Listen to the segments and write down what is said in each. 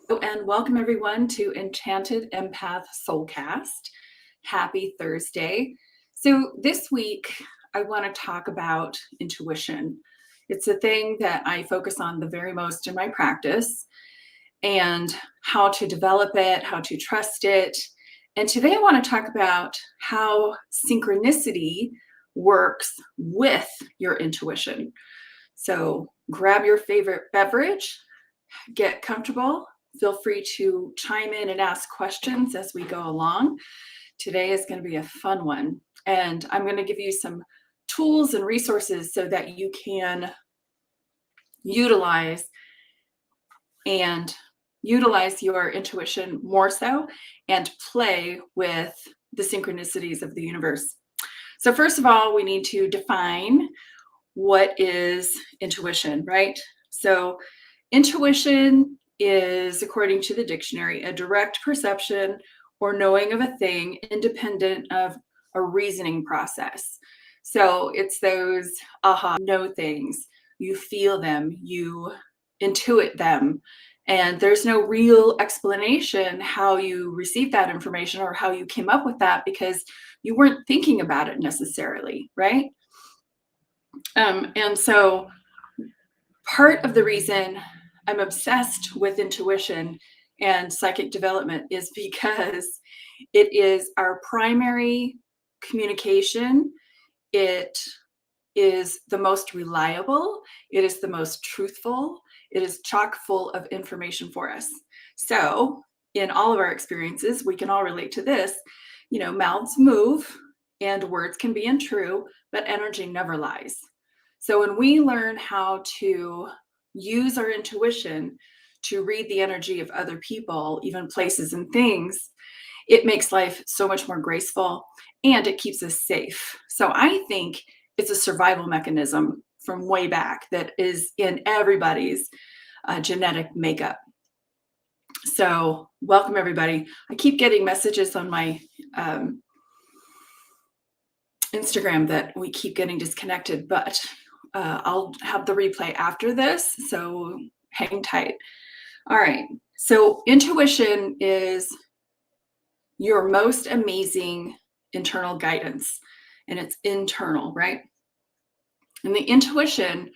And welcome everyone to Enchanted Empath Soulcast. Happy Thursday. So this week I want to talk about intuition. It's a thing that I focus on the very most in my practice and how to develop it, how to trust it. And today I want to talk about how synchronicity works with your intuition. So grab your favorite beverage, get comfortable. Feel free to chime in and ask questions as we go along. Today is going to be a fun one. And I'm going to give you some tools and resources so that you can utilize your intuition more so and play with the synchronicities of the universe. So first of all, we need to define what is intuition, right? So intuition is, according to the dictionary, a direct perception or knowing of a thing independent of a reasoning process. So it's those aha, know things. You feel them, you intuit them, and there's no real explanation how you received that information or how you came up with that because you weren't thinking about it necessarily, right? And so part of the reason I'm obsessed with intuition and psychic development is because it is our primary communication. It is the most reliable. It is the most truthful. It is chock full of information for us. So in all of our experiences, we can all relate to this. You know, mouths move and words can be untrue, but energy never lies. So when we learn how to use our intuition to read the energy of other people, even places and things, it makes life so much more graceful and it keeps us safe. So I think it's a survival mechanism from way back that is in everybody's genetic makeup. So welcome everybody. I keep getting messages on my Instagram that we keep getting disconnected, but I'll have the replay after this, so hang tight. All right, so intuition is your most amazing internal guidance, and it's internal, right? And the intuition,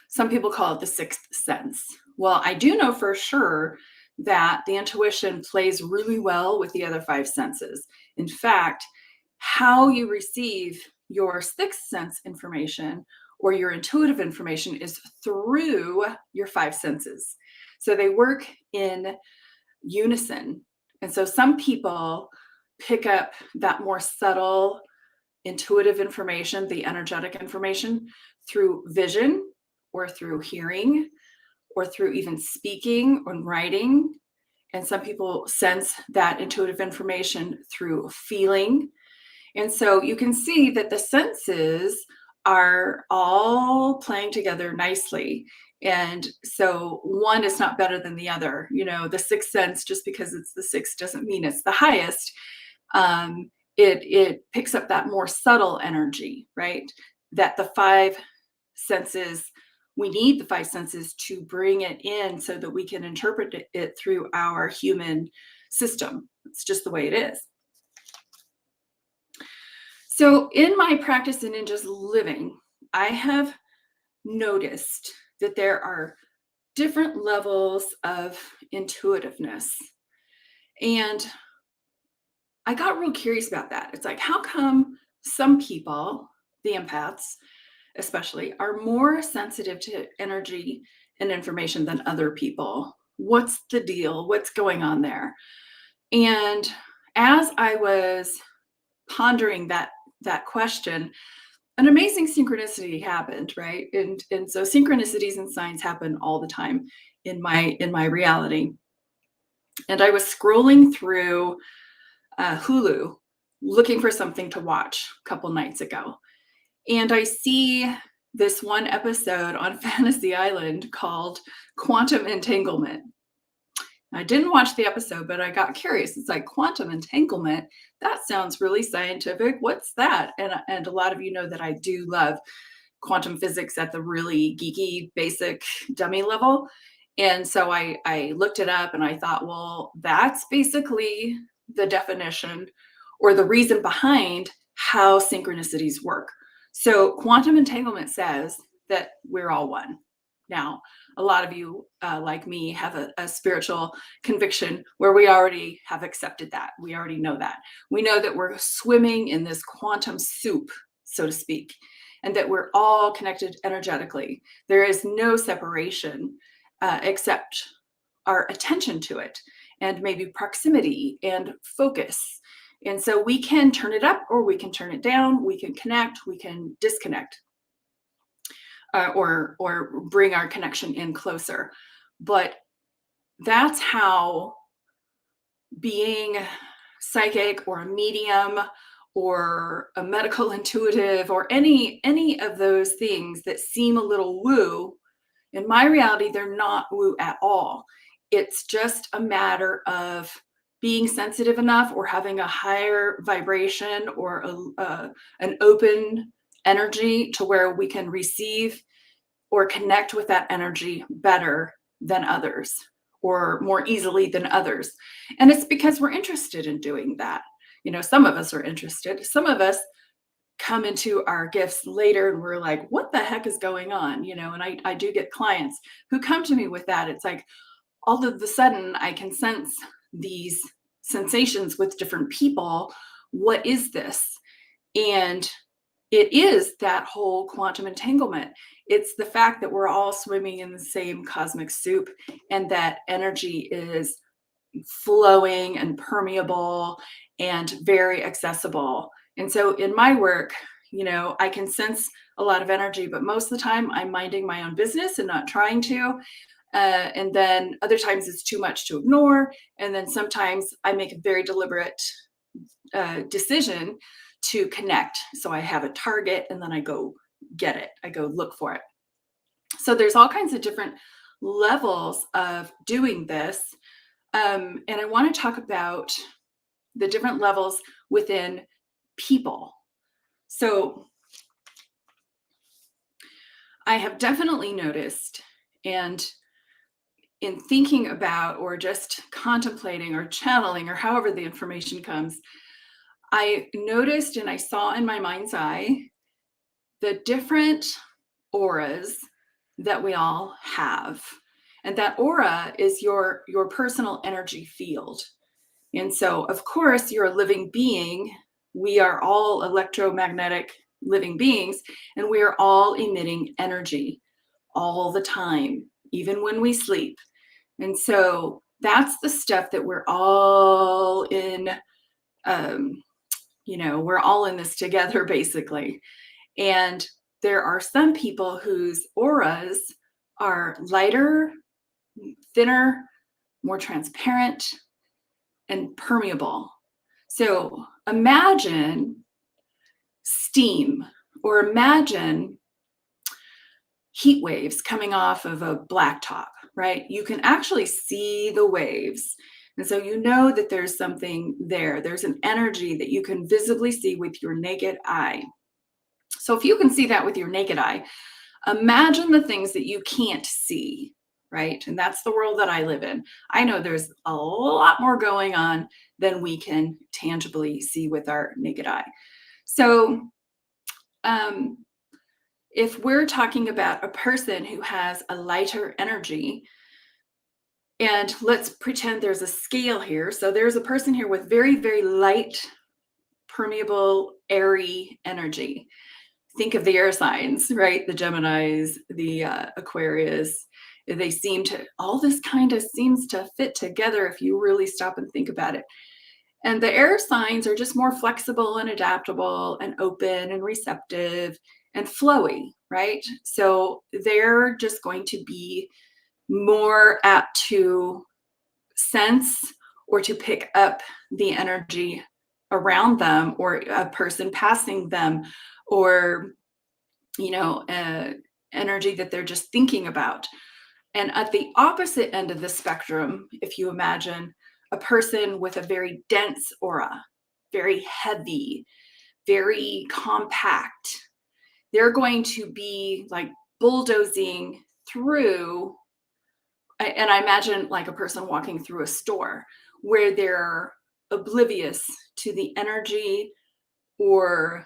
some people call it the sixth sense. Well, I do know for sure that the intuition plays really well with the other five senses. In fact, how you receive your sixth sense information or your intuitive information is through your five senses. So they work in unison. And so some people pick up that more subtle intuitive information, the energetic information, through vision or through hearing or through even speaking or writing. And some people sense that intuitive information through feeling. And so you can see that the senses are all playing together nicely. And so one is not better than the other. You know, the sixth sense, just because it's the sixth doesn't mean it's the highest. It picks up that more subtle energy, right? That the five senses, we need the five senses to bring it in so that we can interpret it through our human system. It's just the way it is. So in my practice in just living, I have noticed that there are different levels of intuitiveness. And I got real curious about that. It's like, how come some people, the empaths especially, are more sensitive to energy and information than other people? What's the deal? What's going on there? And as I was pondering that question, an amazing synchronicity happened, right? And so synchronicities and signs happen all the time in my reality. And I was scrolling through Hulu looking for something to watch a couple nights ago. And I see this one episode on Fantasy Island called Quantum Entanglement. I didn't watch the episode, but I got curious. It's like quantum entanglement. That sounds really scientific. What's that? And a lot of you know that I do love quantum physics at the really geeky, basic dummy level. And so I looked it up and I thought, well, that's basically the definition or the reason behind how synchronicities work. So quantum entanglement says that we're all one. Now, a lot of you, like me, have a spiritual conviction where we already have accepted that. We already know that. We know that we're swimming in this quantum soup, so to speak, and that we're all connected energetically. There is no separation except our attention to it and maybe proximity and focus. And so we can turn it up or we can turn it down. We can connect, we can disconnect, or bring our connection in closer. But that's how being psychic or a medium or a medical intuitive or any of those things that seem a little woo, in my reality, they're not woo at all. It's just a matter of being sensitive enough or having a higher vibration or an open energy to where we can receive or connect with that energy better than others or more easily than others. And it's because we're interested in doing that. You know, some of us are interested. Some of us come into our gifts later and we're like, what the heck is going on? You know, and I do get clients who come to me with that. It's like all of a sudden I can sense these sensations with different people. What is this? And it is that whole quantum entanglement. It's the fact that we're all swimming in the same cosmic soup and that energy is flowing and permeable and very accessible. And so in my work, you know, I can sense a lot of energy, but most of the time I'm minding my own business and not trying to. And then other times it's too much to ignore. And then sometimes I make a very deliberate decision to connect. So I have a target and then I go get it. I go look for it. So there's all kinds of different levels of doing this. And I want to talk about the different levels within people. So I have definitely noticed, and in thinking about or just contemplating or channeling or however the information comes, I noticed and I saw in my mind's eye the different auras that we all have. And that aura is your personal energy field. And so, of course, you're a living being. We are all electromagnetic living beings, and we are all emitting energy all the time, even when we sleep. And so that's the stuff that we're all in, we're all in this together, basically. And there are some people whose auras are lighter, thinner, more transparent, and permeable. So imagine steam, or imagine heat waves coming off of a blacktop, right? You can actually see the waves. And so you know that there's something there. There's an energy that you can visibly see with your naked eye. So if you can see that with your naked eye, imagine the things that you can't see, right? And that's the world that I live in. I know there's a lot more going on than we can tangibly see with our naked eye. So if we're talking about a person who has a lighter energy, and let's pretend there's a scale here. So there's a person here with very, very light, permeable, airy energy. Think of the air signs, right? The Geminis, the Aquarius. They seem to, all this kind of seems to fit together if you really stop and think about it. And the air signs are just more flexible and adaptable and open and receptive and flowy, right? So they're just going to be more apt to sense or to pick up the energy around them or a person passing them, or energy that they're just thinking about. And at the opposite end of the spectrum, if you imagine a person with a very dense aura, very heavy, very compact, they're going to be like bulldozing through and I imagine like a person walking through a store where they're oblivious to the energy or,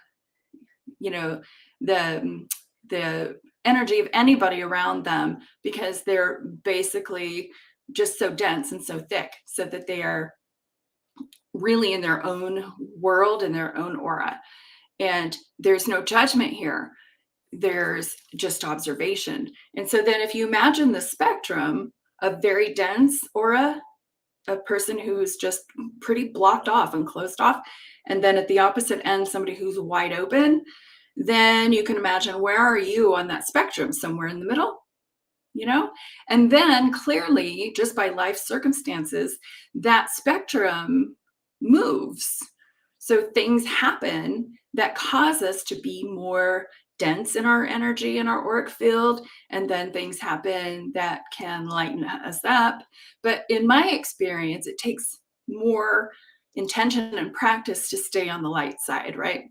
you know, the energy of anybody around them, because they're basically just so dense and so thick, so that they are really in their own world, in their own aura. And there's no judgment here. There's just observation. And so then if you imagine the spectrum of very dense aura, a person who's just pretty blocked off and closed off, and then at the opposite end, somebody who's wide open, then you can imagine, where are you on that spectrum? Somewhere in the middle, you know? And then clearly, just by life circumstances, that spectrum moves. So things happen that cause us to be more dense in our energy, in our auric field, and then things happen that can lighten us up. But in my experience, it takes more intention and practice to stay on the light side, right?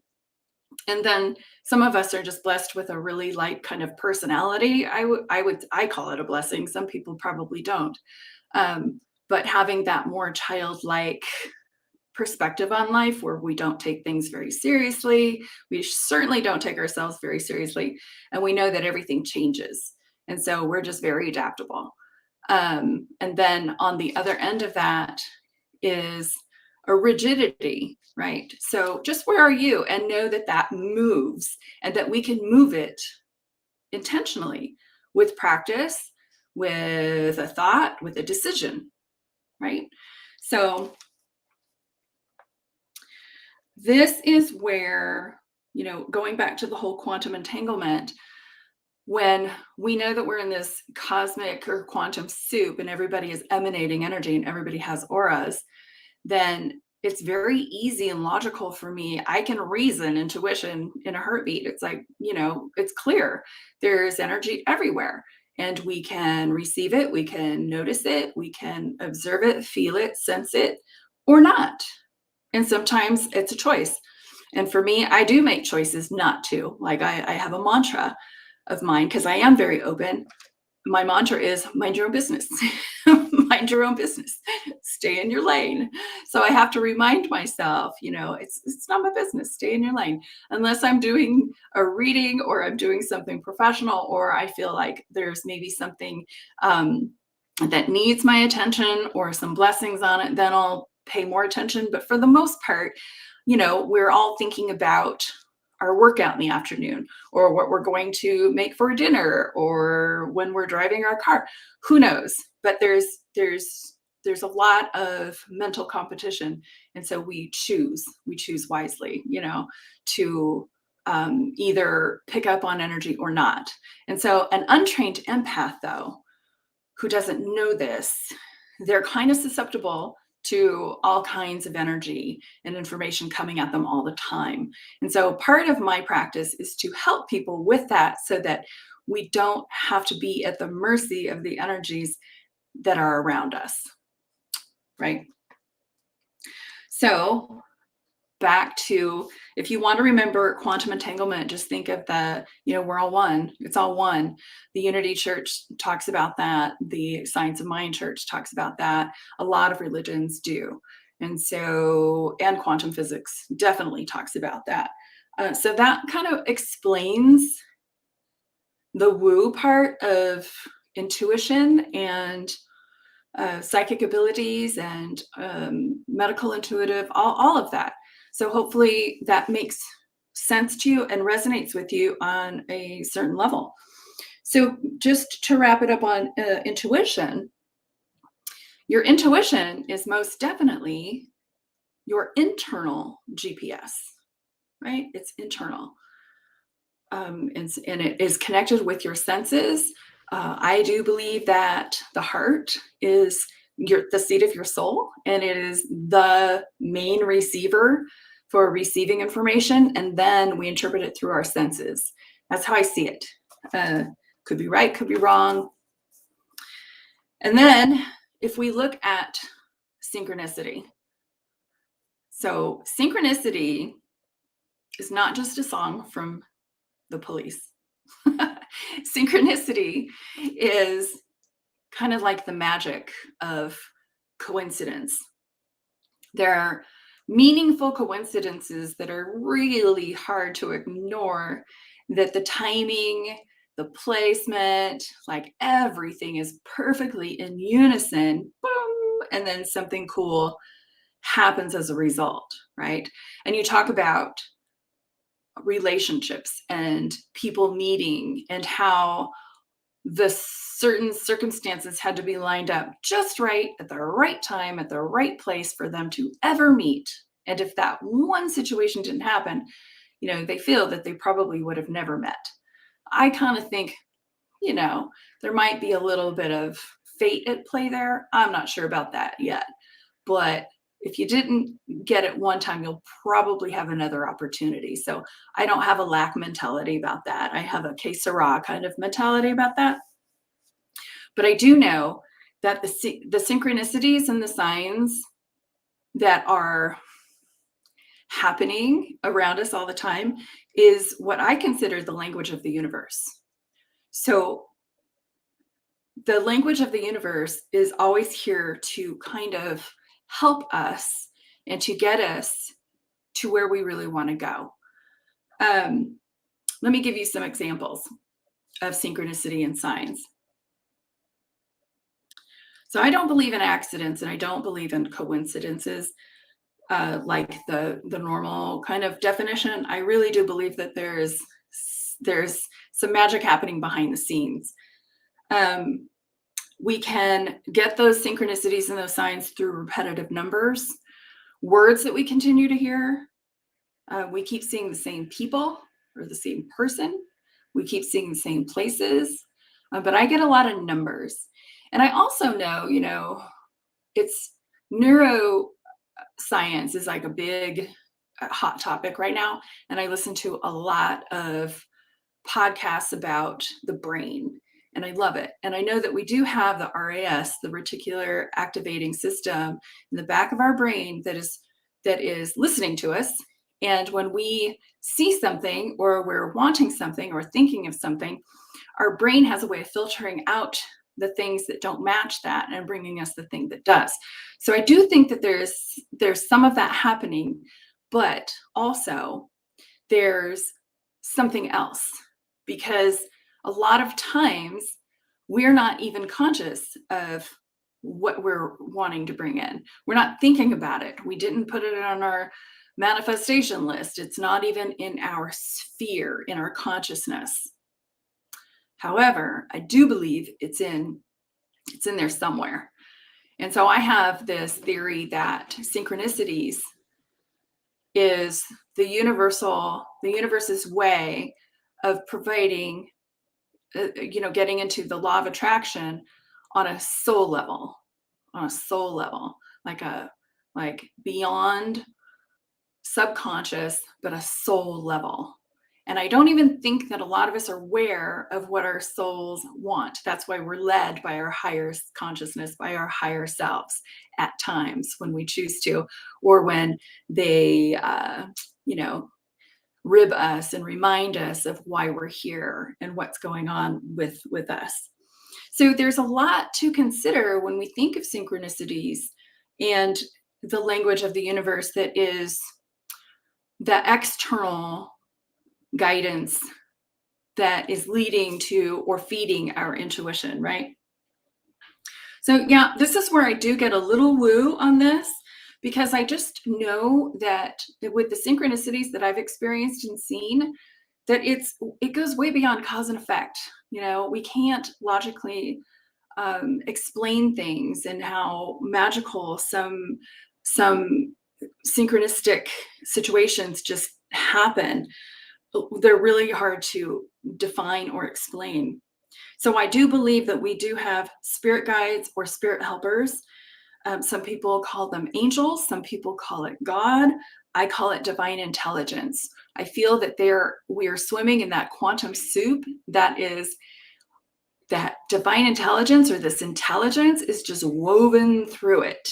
And then some of us are just blessed with a really light kind of personality. I call it a blessing. Some people probably don't. But having that more childlike perspective on life, where we don't take things very seriously, we certainly don't take ourselves very seriously, and we know that everything changes, and so we're just very adaptable. And then on the other end of that is a rigidity, right? So just where are you, and know that that moves, and that we can move it intentionally with practice, with a thought, with a decision, right? So this is where, going back to the whole quantum entanglement, when we know that we're in this cosmic or quantum soup and everybody is emanating energy and everybody has auras, then it's very easy and logical for me. I can reason intuition in a heartbeat. It's like, it's clear. There's energy everywhere, and we can receive it, we can notice it, we can observe it, feel it, sense it, or not. And sometimes it's a choice. And for me, I do make choices not to. Like I have a mantra of mine, because I am very open. My mantra is mind your own business. Mind your own business. Stay in your lane. So I have to remind myself, it's not my business. Stay in your lane. Unless I'm doing a reading or I'm doing something professional, or I feel like there's maybe something that needs my attention or some blessings on it, then I'll pay more attention. But for the most part, we're all thinking about our workout in the afternoon, or what we're going to make for dinner, or when we're driving our car. Who knows? But there's a lot of mental competition, and so we choose wisely, to either pick up on energy or not. And so an untrained empath, though, who doesn't know this, they're kind of susceptible to all kinds of energy and information coming at them all the time. And so part of my practice is to help people with that, so that we don't have to be at the mercy of the energies that are around us, right? So back to, if you want to remember quantum entanglement, just think of we're all one. It's all one. The Unity Church talks about that. The Science of Mind Church talks about that. A lot of religions do. And quantum physics definitely talks about that. So that kind of explains the woo part of intuition and psychic abilities and medical intuitive, all of that. So hopefully that makes sense to you and resonates with you on a certain level. So just to wrap it up on intuition, your intuition is most definitely your internal GPS, right? It's internal. And it is connected with your senses. I do believe that the heart is the seat of your soul, and it is the main receiver for receiving information, and then we interpret it through our senses. That's how I see it. Could be right, could be wrong. And then if we look at synchronicity, so synchronicity is not just a song from the Police. Synchronicity is kind of like the magic of coincidence. There are meaningful coincidences that are really hard to ignore, that the timing, the placement, like everything is perfectly in unison, boom, and then something cool happens as a result, right? And you talk about relationships and people meeting and how the certain circumstances had to be lined up just right at the right time, at the right place for them to ever meet. And if that one situation didn't happen, they feel that they probably would have never met. I kind of think, there might be a little bit of fate at play there. I'm not sure about that yet. But if you didn't get it one time, you'll probably have another opportunity. So I don't have a lack mentality about that. I have a que sera kind of mentality about that. But I do know that the synchronicities and the signs that are happening around us all the time is what I consider the language of the universe. So the language of the universe is always here to kind of help us and to get us to where we really want to go. Let me give you some examples of synchronicity and signs. So I don't believe in accidents and I don't believe in coincidences, like the normal kind of definition. I really do believe that there's some magic happening behind the scenes. We can get those synchronicities and those signs through repetitive numbers, words that we continue to hear. We keep seeing the same people or the same person. We keep seeing the same places, but I get a lot of numbers. And I also know, it's neuroscience is like a big hot topic right now. And I listen to a lot of podcasts about the brain. And I love it. And I know that we do have the RAS, the reticular activating system in the back of our brain that is listening to us. And when we see something or we're wanting something or thinking of something, our brain has a way of filtering out the things that don't match that and bringing us the thing that does. So I do think that there's some of that happening, but also there's something else, because a lot of times we're not even conscious of what we're wanting to bring in. We're not thinking about it. We didn't put it on our manifestation list. It's not even in our sphere, in our consciousness. However, I do believe it's in there somewhere. And so I have this theory that synchronicities is the universe's way of providing, getting into the law of attraction on a soul level, like beyond subconscious, but a soul level. And I don't even think that a lot of us are aware of what our souls want. That's why we're led by our higher consciousness, by our higher selves at times when we choose to, or when they, rib us and remind us of why we're here and what's going on with us. So there's a lot to consider when we think of synchronicities and the language of the universe that is the external guidance that is leading to or feeding our intuition, right? So yeah, this is where I do get a little woo on this, because I just know that with the synchronicities that I've experienced and seen, that it goes way beyond cause and effect. We can't logically explain things and how magical some synchronistic situations just happen. They're really hard to define or explain. So I do believe that we do have spirit guides or spirit helpers. Some people call them angels. Some people call it God. I call it divine intelligence. I feel that we are swimming in that quantum soup that is that divine intelligence, or this intelligence is just woven through it.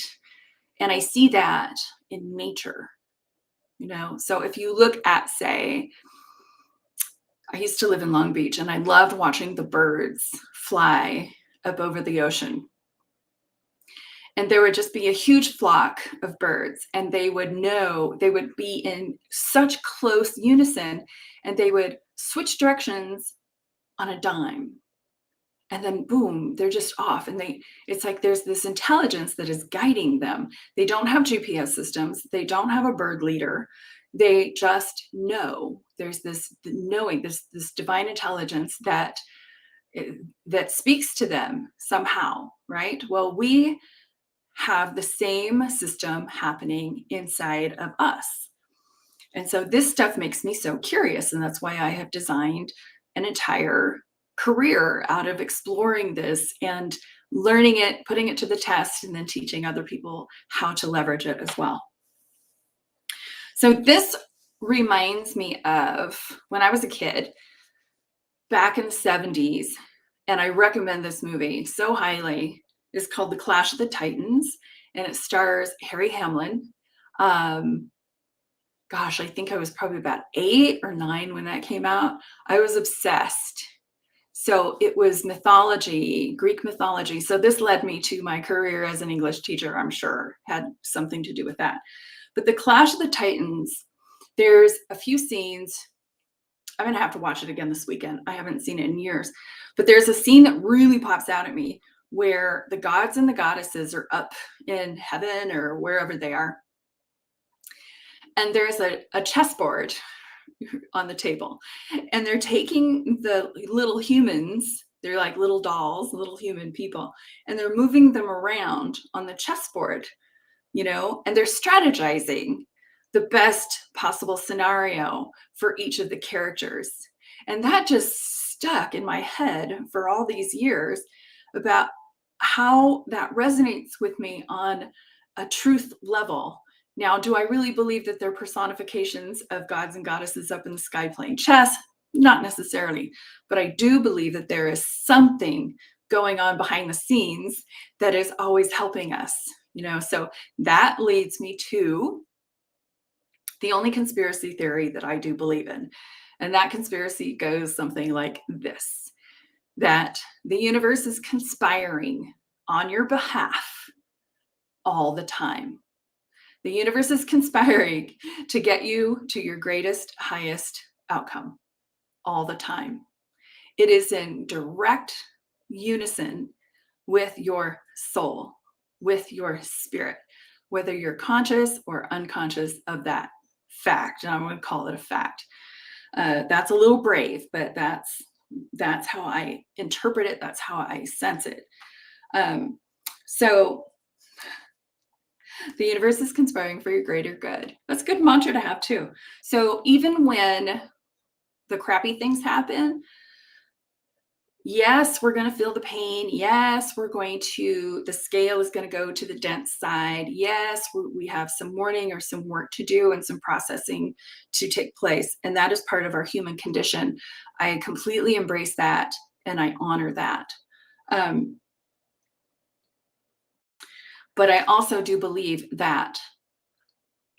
And I see that in nature, So if you look at, say, I used to live in Long Beach and I loved watching the birds fly up over the ocean. And there would just be a huge flock of birds, and they would be in such close unison, and they would switch directions on a dime. And then boom, they're just off. And it's like there's this intelligence that is guiding them. They don't have GPS systems, they don't have a bird leader. They just know. There's this knowing, this divine intelligence that speaks to them somehow, right? Well, we have the same system happening inside of us. And so this stuff makes me so curious. And that's why I have designed an entire career out of exploring this and learning it, putting it to the test, and then teaching other people how to leverage it as well. So this reminds me of when I was a kid back in the 70s, and I recommend this movie so highly. It's called The Clash of the Titans, and it stars Harry Hamlin. Gosh, I think I was probably about 8 or 9 when that came out. I was obsessed. So it was mythology, Greek mythology. So this led me to my career as an English teacher, I'm sure, had something to do with that. But The Clash of the Titans, there's a few scenes. I'm going to have to watch it again this weekend. I haven't seen it in years. But there's a scene that really pops out at me where the gods and the goddesses are up in heaven or wherever they are. And there's a chessboard on the table. And they're taking the little humans, they're like little dolls, little human people, and they're moving them around on the chessboard, and they're strategizing the best possible scenario for each of the characters. And that just stuck in my head for all these years about how that resonates with me on a truth level. Now, do I really believe that they're personifications of gods and goddesses up in the sky playing chess? Not necessarily, but I do believe that there is something going on behind the scenes that is always helping us, so that leads me to the only conspiracy theory that I do believe in. And that conspiracy goes something like this, that the universe is conspiring on your behalf all the time. The universe is conspiring to get you to your greatest, highest outcome all the time. It is in direct unison with your soul, with your spirit, whether you're conscious or unconscious of that fact. And I'm going to call it a fact. That's a little brave, but that's how I interpret it. That's how I sense it. So the universe is conspiring for your greater good. That's a good mantra to have too. So even when the crappy things happen, yes, we're going to feel the pain. Yes, the scale is going to go to the dense side. Yes, we have some mourning or some work to do and some processing to take place. And that is part of our human condition. I completely embrace that and I honor that. But I also do believe that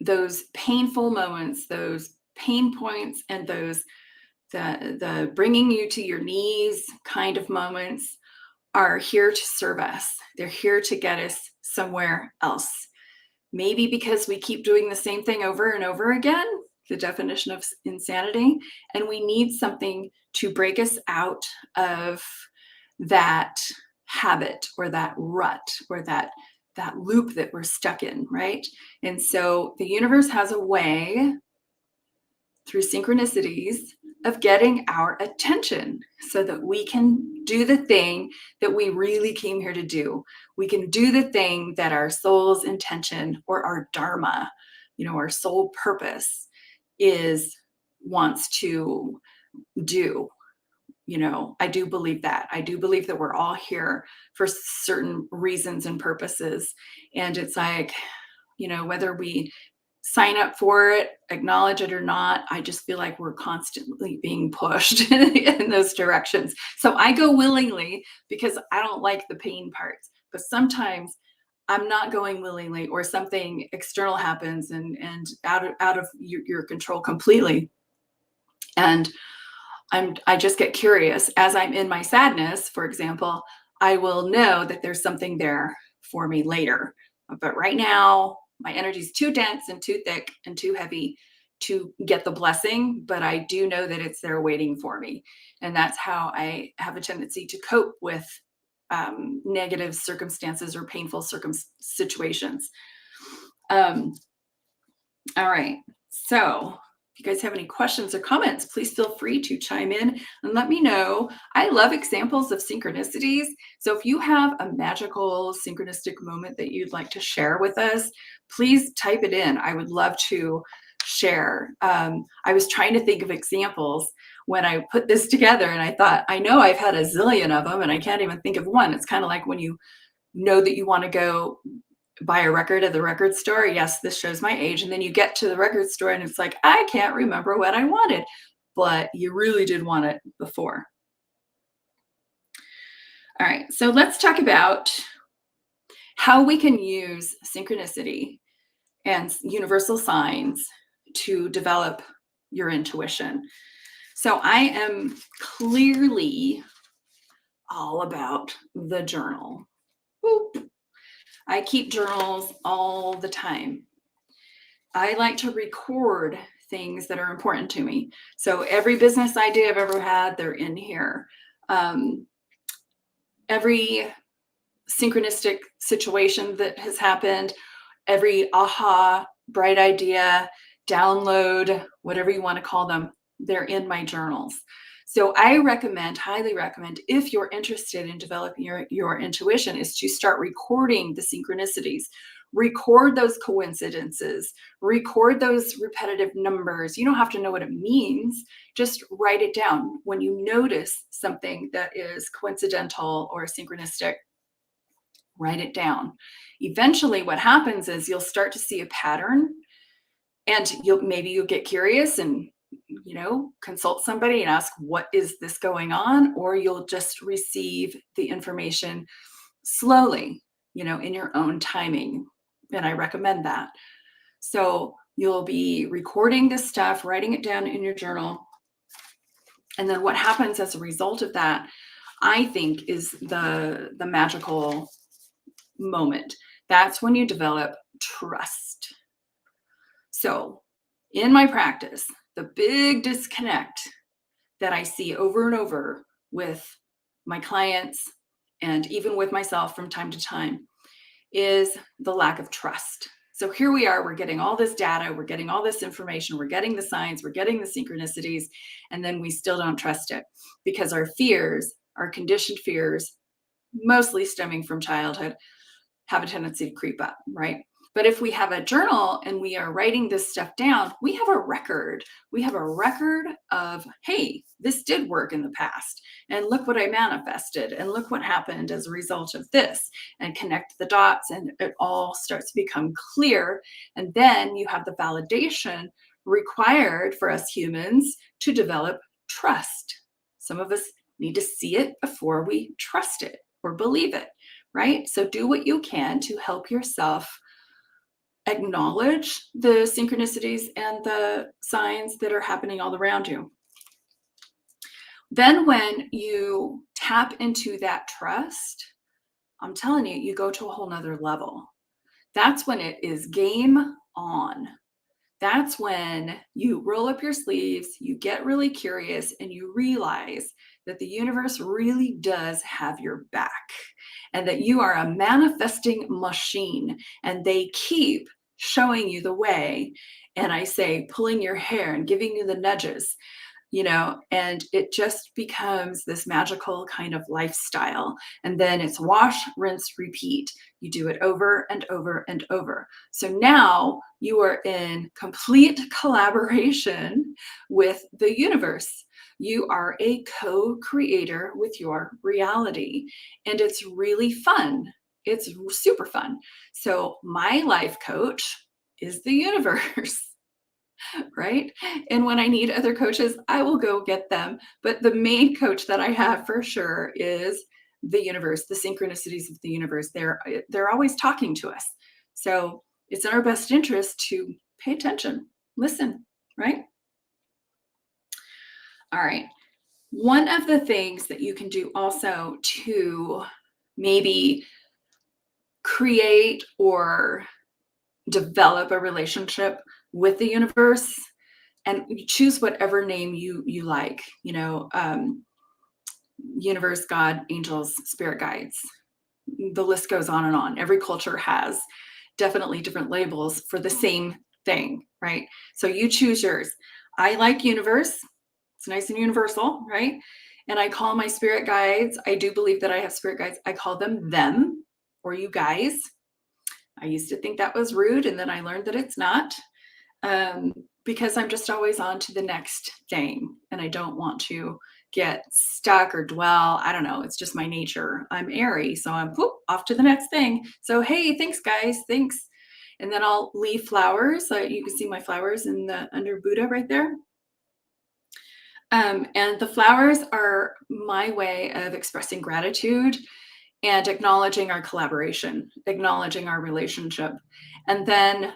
those painful moments, those pain points, and those the bringing you to your knees kind of moments are here to serve us. They're here to get us somewhere else. Maybe because we keep doing the same thing over and over again, the definition of insanity, and we need something to break us out of that habit or that rut or that loop that we're stuck in, right? And so the universe has a way through synchronicities of getting our attention so that we can do the thing that we really came here to do. We can do the thing that our soul's intention or our dharma, our soul purpose wants to do. I do believe that. I do believe that we're all here for certain reasons and purposes. And it's like, whether we sign up for it, acknowledge it or not, I just feel like we're constantly being pushed in those directions. So I go willingly because I don't like the pain parts. But sometimes I'm not going willingly, or something external happens and out of your control completely. And I just get curious as I'm in my sadness, for example. I will know that there's something there for me later. But right now, my energy is too dense and too thick and too heavy to get the blessing, but I do know that it's there waiting for me. And that's how I have a tendency to cope with negative circumstances or painful situations. All right. So if you guys have any questions or comments, please feel free to chime in and let me know. I love examples of synchronicities. So if you have a magical synchronistic moment that you'd like to share with us, please type it in. I would love to share. I was trying to think of examples when I put this together, and I thought, I know I've had a zillion of them and I can't even think of one. It's kind of like when you know that you want to go buy a record at the record store. Yes, this shows my age. And then you get to the record store and it's like, I can't remember what I wanted, but you really did want it before. All right, so let's talk about how we can use synchronicity and universal signs to develop your intuition. So I am clearly all about the journal. Boop. I keep journals all the time. I like to record things that are important to me. So every business idea I've ever had, they're in here. Every synchronistic situation that has happened, every aha, bright idea, download, whatever you want to call them, they're in my journals. So I recommend, highly recommend, if you're interested in developing your intuition, is to start recording the synchronicities. Record those coincidences, record those repetitive numbers. You don't have to know what it means, just write it down. When you notice something that is coincidental or synchronistic, write it down. Eventually what happens is you'll start to see a pattern, and you'll get curious and consult somebody and ask, what is this going on? Or you'll just receive the information slowly, in your own timing. And I recommend that. So you'll be recording this stuff, writing it down in your journal. And then what happens as a result of that, I think, is the magical moment. That's when you develop trust. So in my practice, the big disconnect that I see over and over with my clients and even with myself from time to time is the lack of trust. So here we are, we're getting all this data, we're getting all this information, we're getting the signs, we're getting the synchronicities, and then we still don't trust it because our fears, our conditioned fears, mostly stemming from childhood, have a tendency to creep up, right? But if we have a journal and we are writing this stuff down, we have a record. We have a record of, hey, this did work in the past. And look what I manifested. And look what happened as a result of this. And connect the dots, and it all starts to become clear. And then you have the validation required for us humans to develop trust. Some of us need to see it before we trust it or believe it, right? So do what you can to help yourself acknowledge the synchronicities and the signs that are happening all around you. Then when you tap into that trust, I'm telling you, you go to a whole nother level. That's when it is game on. That's when you roll up your sleeves, you get really curious, and you realize that the universe really does have your back, and that you are a manifesting machine, and they keep showing you the way. And I say, pulling your hair and giving you the nudges, and it just becomes this magical kind of lifestyle. And then it's wash, rinse, repeat. You do it over and over and over. So now you are in complete collaboration with the universe. You are a co-creator with your reality, and it's really fun. It's super fun. So my life coach is the universe. Right? And when I need other coaches, I will go get them. But the main coach that I have for sure is the universe, the synchronicities of the universe. They're always talking to us. So it's in our best interest to pay attention, listen, right? All right. One of the things that you can do also to maybe create or develop a relationship with the universe, and you choose whatever name you like, universe, God, angels, spirit guides. The list goes on and on. Every culture has definitely different labels for the same thing, right? So you choose yours. I like universe. It's nice and universal, right? And I call my spirit guides, I do believe that I have spirit guides. I call them or you guys. I used to think that was rude, and then I learned that it's not, because I'm just always on to the next thing, and I don't want to get stuck or dwell. I don't know. It's just my nature. I'm airy, so I'm off to the next thing. So hey, thanks guys, thanks. And then I'll leave flowers. You can see my flowers in the under Buddha right there. And the flowers are my way of expressing gratitude and acknowledging our collaboration, acknowledging our relationship. And then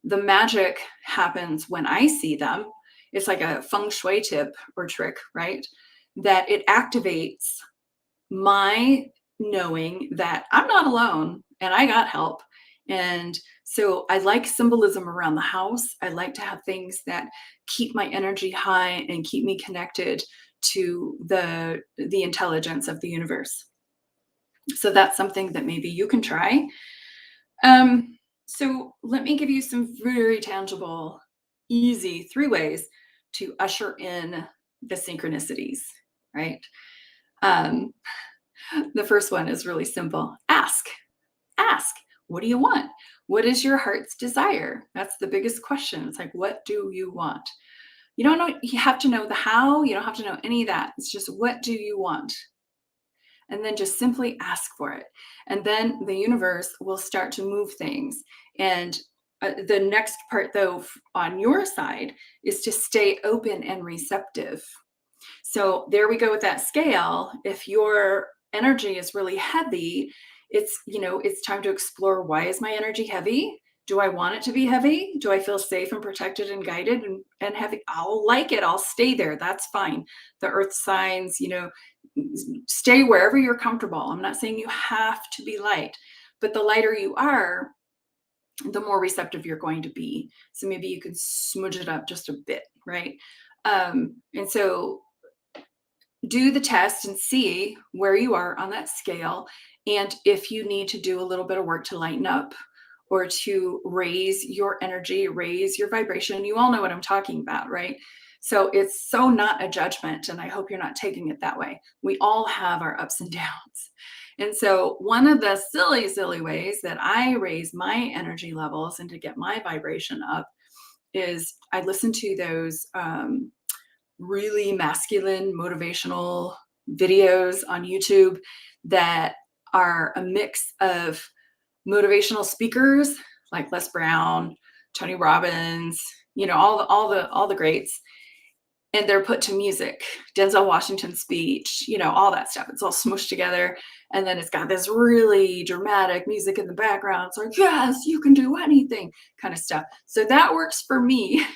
the magic happens when I see them. It's like a feng shui tip or trick, right? That it activates my knowing that I'm not alone and I got help. And so I like symbolism around the house. I like to have things that keep my energy high and keep me connected to the intelligence of the universe. So that's something that maybe you can try. So let me give you some very tangible, easy 3 ways to usher in the synchronicities, right? Um, the first one is really simple. Ask. What do you want? What is your heart's desire? That's the biggest question. It's like, what do you want? You don't know, you have to know the how, you don't have to know any of that. It's just, what do you want? And then just simply ask for it. And then the universe will start to move things. And the next part, though, on your side is to stay open and receptive. So there we go with that scale. If your energy is really heavy, it's time to explore, why is my energy heavy? Do I want it to be heavy? Do I feel safe and protected and guided and heavy? I'll like it. I'll stay there. That's fine. The earth signs, stay wherever you're comfortable. I'm not saying you have to be light, but the lighter you are, the more receptive you're going to be. So maybe you could smudge it up just a bit, right? And so do the test and see where you are on that scale. And if you need to do a little bit of work to lighten up or to raise your energy, raise your vibration, you all know what I'm talking about, right? So it's so not a judgment, and I hope you're not taking it that way. We all have our ups and downs. And so one of the silly ways that I raise my energy levels and to get my vibration up is I listen to those really masculine motivational videos on YouTube that are a mix of motivational speakers like Les Brown, Tony Robbins, all the greats, and they're put to music. Denzel Washington's speech, all that stuff. It's all smushed together, and then it's got this really dramatic music in the background. It's like, yes, you can do anything kind of stuff. So that works for me.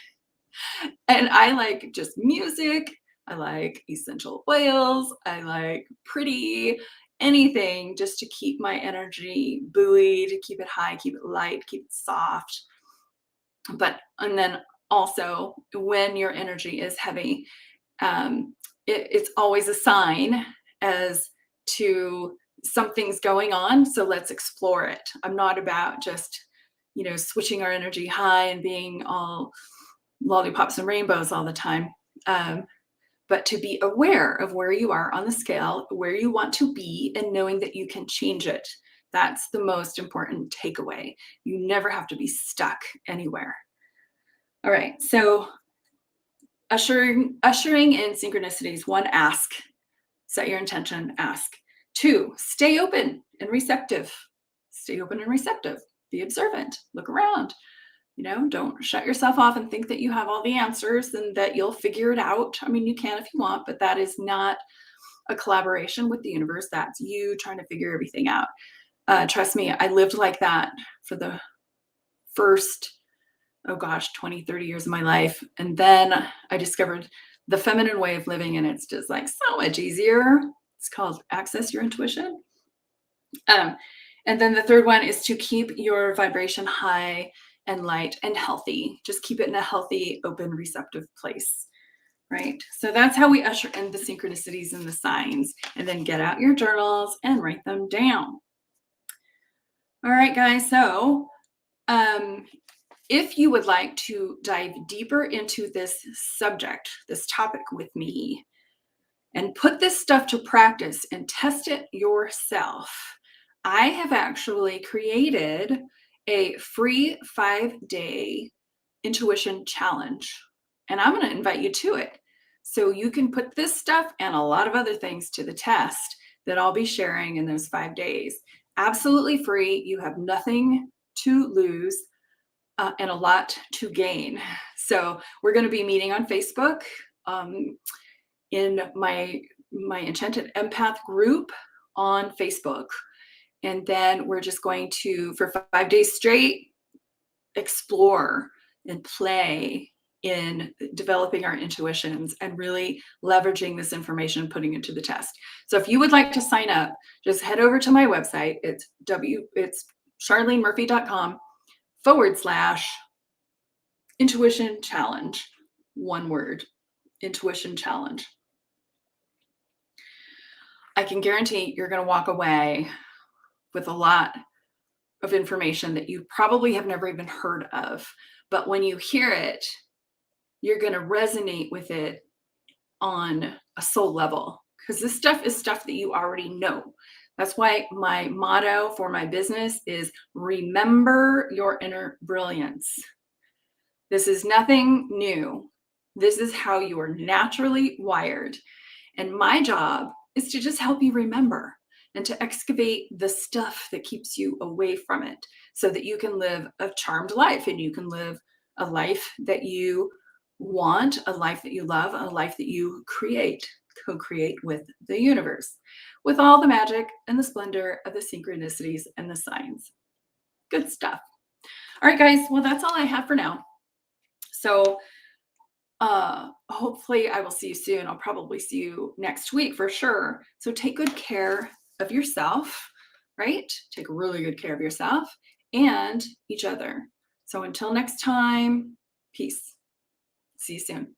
And I like just music. I like essential oils. I like pretty, anything just to keep my energy buoyed, to keep it high, keep it light, keep it soft. And then also when your energy is heavy, it's always a sign as to something's going on. So let's explore it. I'm not about just, switching our energy high and being all lollipops and rainbows all the time. But to be aware of where you are on the scale, where you want to be, and knowing that you can change it. That's the most important takeaway. You never have to be stuck anywhere. All right, so ushering in synchronicities. 1, ask. Set your intention, ask. 2, stay open and receptive. Stay open and receptive. Be observant. Look around. Don't shut yourself off and think that you have all the answers and that you'll figure it out. I mean, you can if you want, but that is not a collaboration with the universe. That's you trying to figure everything out. Trust me, I lived like that for the first, 20, 30 years of my life. And then I discovered the feminine way of living, and it's just like so much easier. It's called access your intuition. Um, and then the third one is to keep your vibration high and light and healthy. Just keep it in a healthy, open, receptive place. Right. So that's how we usher in the synchronicities and the signs, and then get out your journals and write them down. All right, guys. So if you would like to dive deeper into this subject, this topic with me, and put this stuff to practice and test it yourself, I have actually created a free 5-day intuition challenge, and I'm going to invite you to it. So you can put this stuff and a lot of other things to the test that I'll be sharing in those 5 days. Absolutely free. You have nothing to lose and a lot to gain. So we're going to be meeting on Facebook in my Enchanted Empath group on Facebook. And then we're just going to, for 5 days straight, explore and play in developing our intuitions and really leveraging this information and putting it to the test. So if you would like to sign up, just head over to my website. It's charlenemurphy.com/intuition challenge. One word, intuition challenge. I can guarantee you're going to walk away with a lot of information that you probably have never even heard of. But when you hear it, you're going to resonate with it on a soul level, because this stuff is stuff that you already know. That's why my motto for my business is remember your inner brilliance. This is nothing new. This is how you are naturally wired. And my job is to just help you remember and to excavate the stuff that keeps you away from it so that you can live a charmed life, and you can live a life that you want, a life that you love, a life that you co-create with the universe, with all the magic and the splendor of the synchronicities and the signs. Good stuff. All right, guys. Well, that's all I have for now. So hopefully I will see you soon. I'll probably see you next week for sure. So take good care of yourself, right? Take really good care of yourself and each other. So until next time, peace. See you soon.